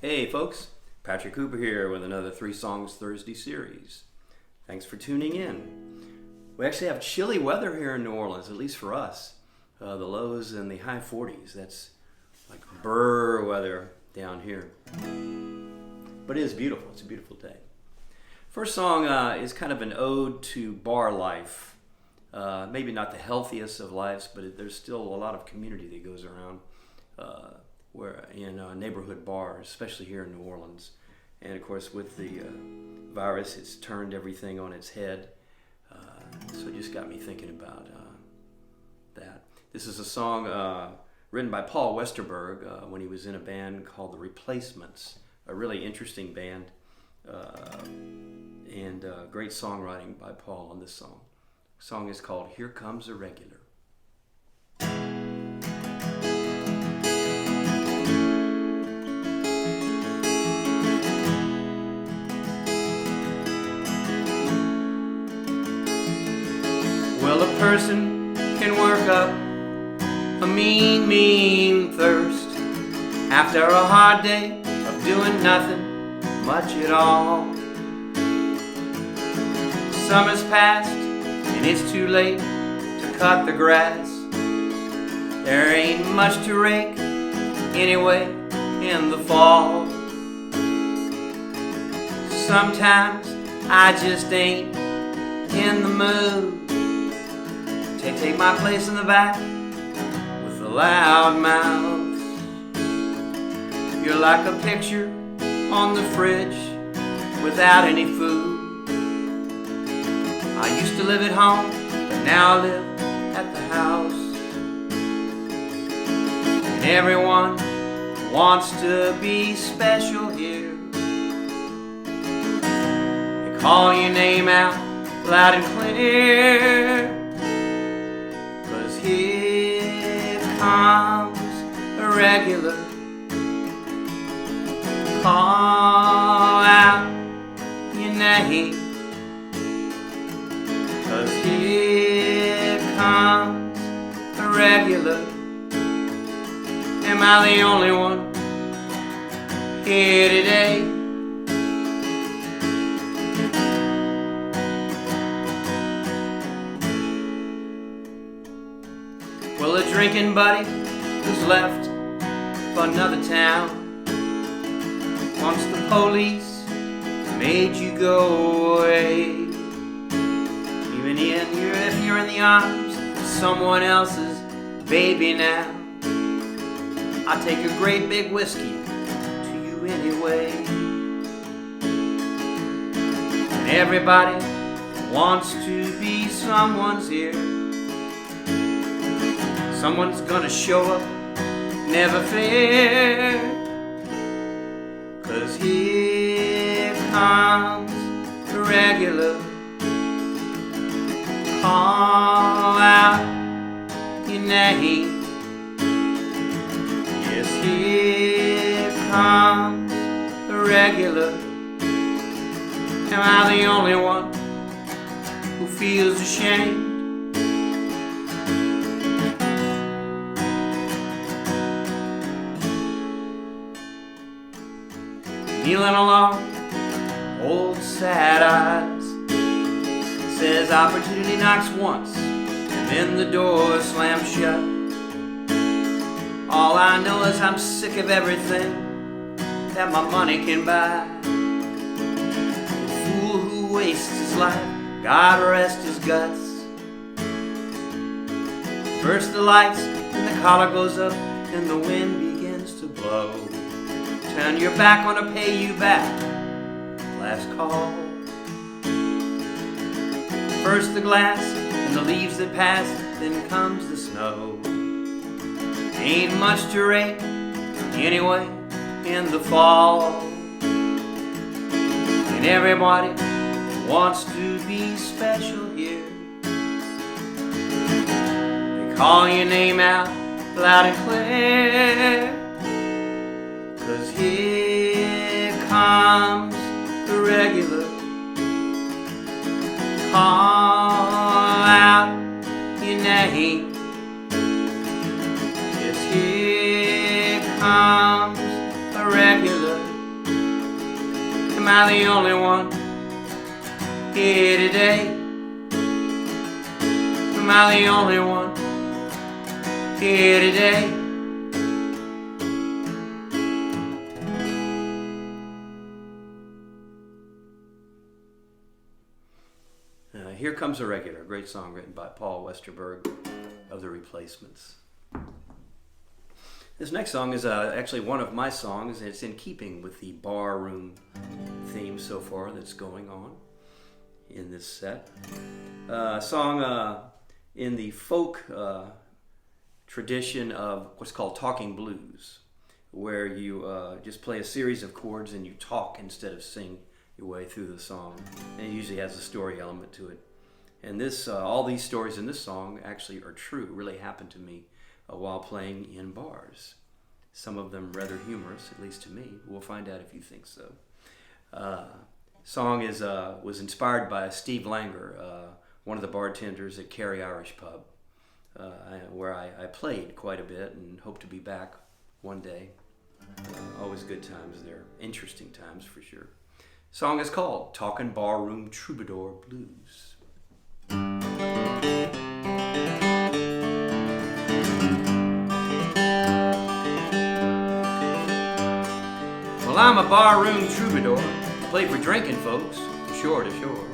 Hey folks, Patrick Cooper here with another Three Songs Thursday series. Thanks for tuning in. We actually have chilly weather here in New Orleans, at least for us. The lows in the high 40s. That's like burr weather down here. But it is beautiful. It's a beautiful day. First song is kind of an ode to bar life. Maybe not the healthiest of lives, but there's still a lot of community that goes around where in neighborhood bars, especially here in New Orleans. And of course, with the virus, it's turned everything on its head. So it just got me thinking about that. This is a song written by Paul Westerberg when he was in a band called The Replacements, a really interesting band, and great songwriting by Paul on this song. The song is called Here Comes a Regular. Well, a person can work up a mean thirst after a hard day of doing nothing much at all. Summer's past and it's too late to cut the grass. There ain't much to rake anyway in the fall. Sometimes I just ain't in the mood. Take my place in the back with the loud mouths. You're like a picture on the fridge without any food. I used to live at home, but now I live at the house. And everyone wants to be special here. They call your name out loud and clear. Here comes a regular. Call out your name, 'cause here comes a regular. Am I the only one here today? Well, a drinking buddy who's left for another town. Once the police made you go away, even if you're in the arms of someone else's baby now, I take a great big whiskey to you anyway. And everybody wants to be someone's ear. Someone's gonna show up, never fear. 'Cause here comes the regular. Call out your name. Yes, here comes the regular. Am I the only one who feels ashamed? Kneeling along, old sad eyes, says opportunity knocks once and then the door slams shut. All I know is I'm sick of everything that my money can buy. The fool who wastes his life, God rest his guts. Burst the lights and the collar goes up and the wind begins to blow. Turn your back on a pay you back. Last call. First the glass and the leaves that pass, then comes the snow. Ain't much to rate anyway in the fall. And everybody wants to be special here. They call your name out loud and clear. 'Cause here comes the regular. Call out your name. Yes, here comes a regular. Am I the only one here today? Am I the only one here today? Here Comes a Regular, a great song written by Paul Westerberg of The Replacements. This next song is actually one of my songs, and it's in keeping with the bar room theme so far that's going on in this set. A song in the folk tradition of what's called talking blues, where you just play a series of chords and you talk instead of sing your way through the song. And it usually has a story element to it. And this, all these stories in this song actually are true, really happened to me while playing in bars. Some of them rather humorous, at least to me. We'll find out if you think so. Song was inspired by Steve Langer, one of the bartenders at Kerry Irish Pub, where I played quite a bit and hope to be back one day. Always good times there, interesting times for sure. Song is called Talkin' Barroom Troubadour Blues. Well, I'm a barroom troubadour, play for drinking folks, from shore to shore.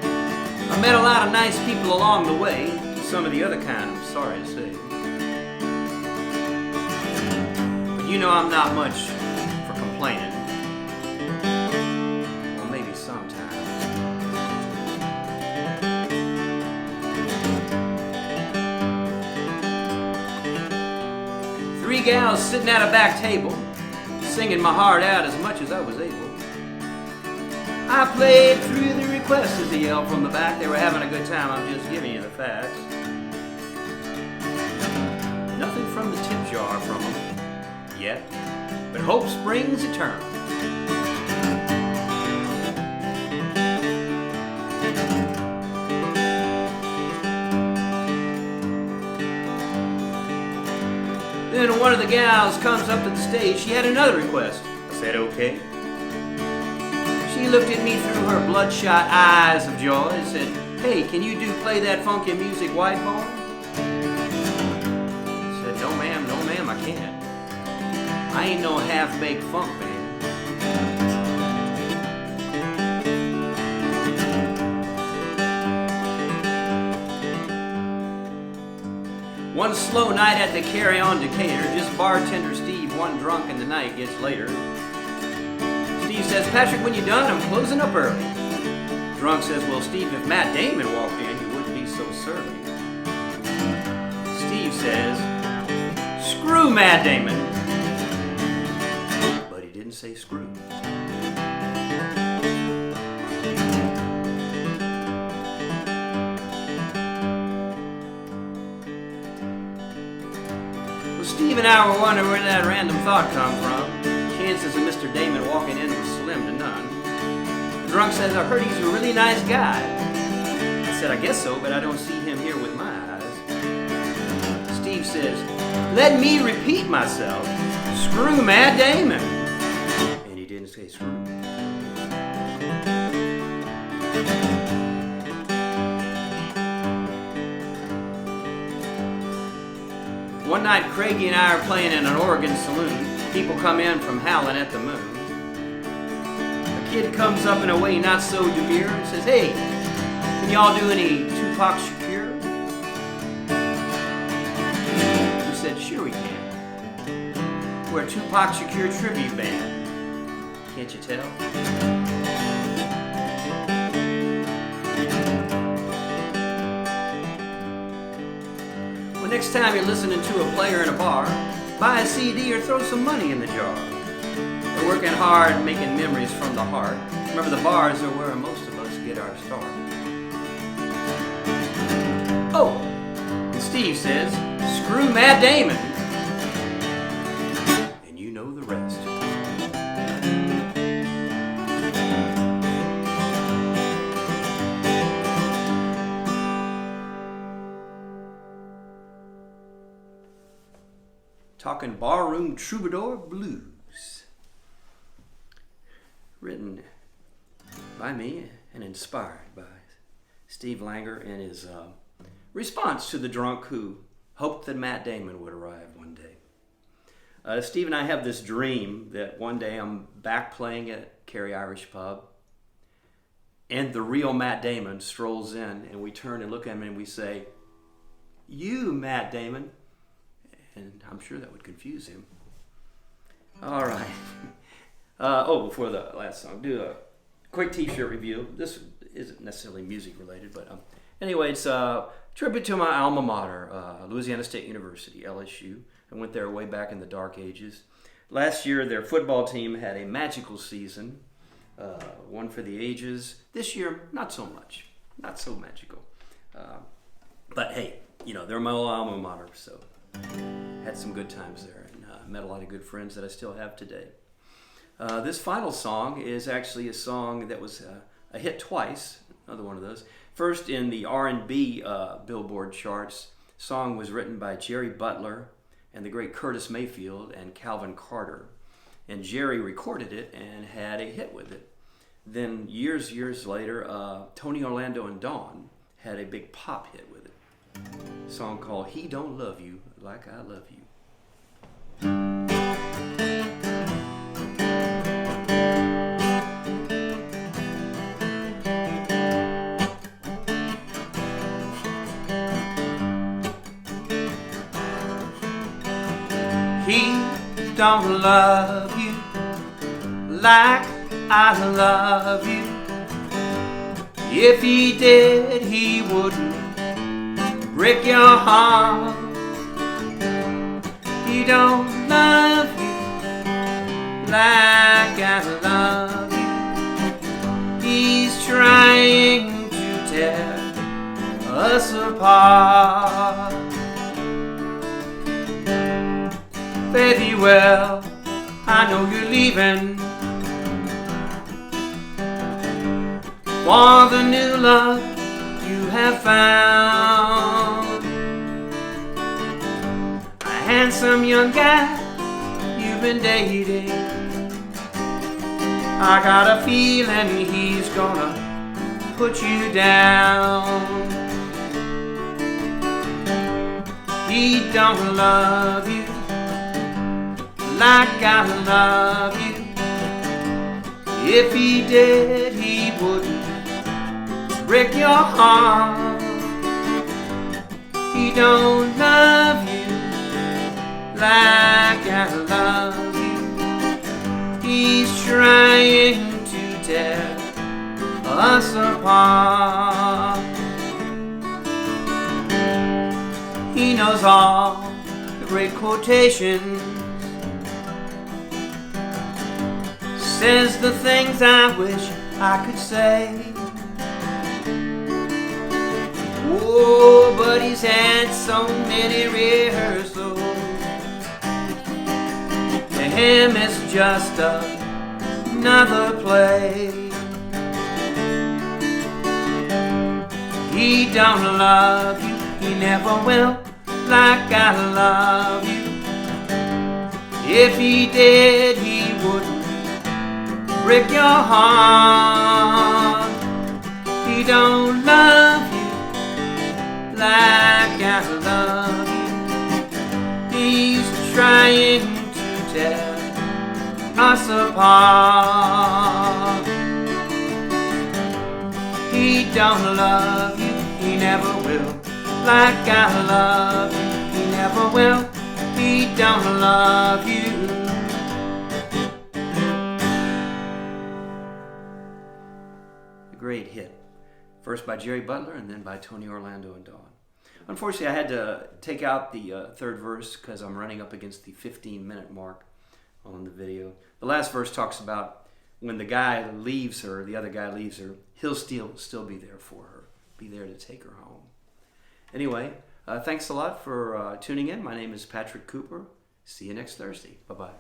I met a lot of nice people along the way, some of the other kind, I'm sorry to say. But you know I'm not much for complaining. Well, maybe sometimes. Three gals sitting at a back table, singing my heart out as much as I was able. I played through the requests as they yelled from the back. They were having a good time, I'm just giving you the facts. Nothing from the tip jar from them yet, but hope springs eternal. Then one of the gals comes up to the stage. She had another request. I said, okay. She looked at me through her bloodshot eyes of joy and said, hey, can you play that funky music, white boy? I said, no ma'am, I can't. I ain't no half-baked funk man. One slow night at the Carry-On Decatur, just bartender Steve, one drunk and the night gets later. Steve says, Patrick, when you done, I'm closing up early. Drunk says, well, Steve, if Matt Damon walked in, you wouldn't be so surly. Steve says, screw Matt Damon. But he didn't say screw. Steve and I were wondering where that random thought come from. Chances of Mr. Damon walking in were slim to none. The drunk says, I heard he's a really nice guy. I said, I guess so, but I don't see him here with my eyes. Steve says, let me repeat myself. Screw Matt Damon. And he didn't say screw. One night, Craigie and I are playing in an Oregon saloon. People come in from howling at the moon. A kid comes up in a way not so demure and says, hey, can y'all do any Tupac Shakur? We said, sure we can. We're a Tupac Shakur tribute band. Can't you tell? Next time you're listening to a player in a bar, buy a CD or throw some money in the jar. We're working hard, making memories from the heart. Remember, the bars are where most of us get our start. Oh, and Steve says, screw Matt Damon. And you know the rest. Talking Barroom Troubadour Blues. written by me and inspired by Steve Langer in his response to the drunk who hoped that Matt Damon would arrive one day. Steve and I have this dream that one day I'm back playing at Cary Irish Pub, and the real Matt Damon strolls in, and we turn and look at him and we say, "You, Matt Damon." And I'm sure that would confuse him. All right. Before the last song, do a quick t-shirt review. This isn't necessarily music related, but anyway, it's a tribute to my alma mater, Louisiana State University, LSU. I went there way back in the dark ages. Last year, their football team had a magical season, one for the ages. This year, not so much, not so magical. But hey, they're my old alma mater, so had some good times there, and met a lot of good friends that I still have today. This final song is actually a song that was a hit twice, another one of those. First in the R&B Billboard charts. The song was written by Jerry Butler and the great Curtis Mayfield and Calvin Carter. And Jerry recorded it and had a hit with it. Then years later, Tony Orlando and Dawn had a big pop hit with it. A song called He Don't Love You Like I Love You. He don't love you like I love you. If he did, he wouldn't break your heart. He don't love you like I love you. He's trying to tear us apart. Baby, well, I know you're leaving for the new love you have found. A handsome young guy you've been dating. I got a feeling he's gonna put you down. He don't love you like I love you. If he did, he wouldn't break your heart. He don't love you like I love you. He's trying to tear us apart. He knows all the great quotations, says the things I wish I could say. Oh, but he's had so many rehearsals. To him it's just another play. He don't love you, he never will, like I love you. If he did, he wouldn't break your heart. He don't love you like I love you. He's trying to tear us apart. He don't love you, he never will, like I love you. He never will, he don't love you. A great hit. First by Jerry Butler and then by Tony Orlando and Dawn. Unfortunately, I had to take out the third verse because I'm running up against the 15-minute mark on the video. The last verse talks about when the guy leaves her, the other guy leaves her, he'll still be there for her, be there to take her home. Anyway, thanks a lot for tuning in. My name is Patrick Cooper. See you next Thursday. Bye-bye.